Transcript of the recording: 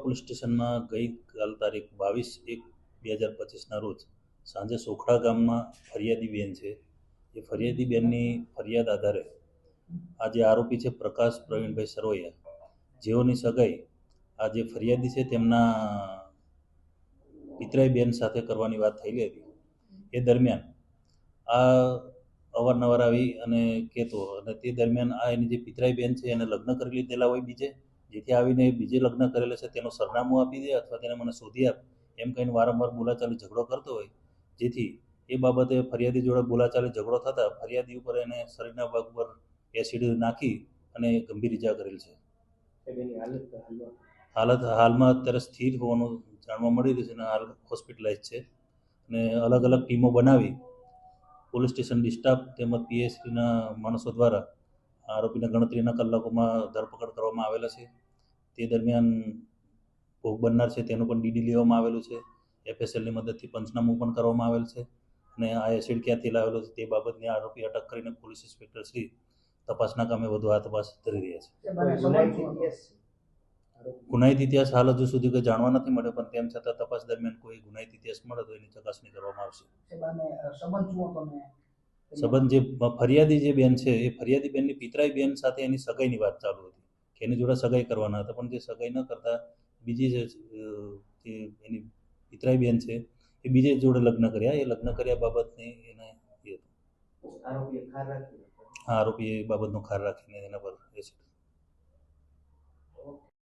Police સ્ટેશનમાં ગઈકાલ તારીખ 22/1/2025ના રોજ સાંજે સોખડા ગામમાં ફરિયાદી બેન છે. એ ફરિયાદી બેનની ફરિયાદ આધારે આ જે આરોપી છે પ્રકાશ પ્રવીણભાઈ સરવૈયા, જેઓની સગાઈ આ જે ફરિયાદી છે તેમના પિતરાઈ બેન સાથે કરવાની વાત થયેલી હતી. એ દરમિયાન આ અવારનવાર આવી અને કહેતો, અને તે દરમિયાન આ એની જે પિતરાઈ બેન છે એને લગ્ન કરી લીધેલા હોય બીજે, જેથી આવીને બીજે લગ્ન કરેલા છે તેનું સરનામું આપી દે અથવા તેને મને શોધી આપ એમ કહીને વારંવાર બોલાચાલી ઝઘડો કરતો હોય, જેથી એ બાબતે ફરિયાદી જોડે બોલાચાલી ઝઘડો થતાં ફરિયાદી ઉપર એને શરીરના ભાગ પર એસિડ નાખી અને ગંભીર ઇજા કરેલ છે. હાલત હાલમાં અત્યારે સ્થિર હોવાનું જાણવા મળી રહ્યું છે અને હાલ હોસ્પિટલાઇઝ છે. અને અલગ અલગ ટીમો બનાવી પોલીસ સ્ટેશન ડિસ્ટાફ તેમજ પીએસસીના માણસો દ્વારા આરોપીને ગણતરીના કલાકોમાં ધરપકડ કરવામાં આવેલા છે. તે દરમિયાન ભોગ બનનાર છે તેનું પણ ડીડી લેવામાં આવેલું છે. એફએસએલની મદદથી પંચનામું પણ કરવામાં આવેલ છે. અને આ એસિડ ક્યાંથી લાવેલો છે તે બાબતની આરોપી અટક કરીને પોલીસ ઇન્સ્પેક્ટર શ્રી તપાસના કામે વધુ આ તપાસ કરી રહ્યા છે. ગુનાહિત ઇતિહાસ હાલ હજુ સુધી કોઈ જાણવા નથી મળ્યો, પણ તેમ છતાં તપાસ દરમિયાન કોઈ ગુનાહિત ઇતિહાસ મળે તો એની ચકાસણી કરવામાં આવશે. સંબંધ જે ફરિયાદી જે બેન છે એ ફરિયાદી બેનની પિતરાઈ બેન સાથે એની સગાઈની વાત ચાલુ હતી કે એની જોડે સગાઈ કરવાના હતા, પણ જે સગાઈ ન કરતા બીજી જે એની પિતરાઈ બેન છે એ બીજે જોડે લગ્ન કર્યા. એ લગ્ન કર્યા બાબતની એને એ હતું. આરોપીએ એ બાબતનો ખાર રાખીને એના પર એસિડ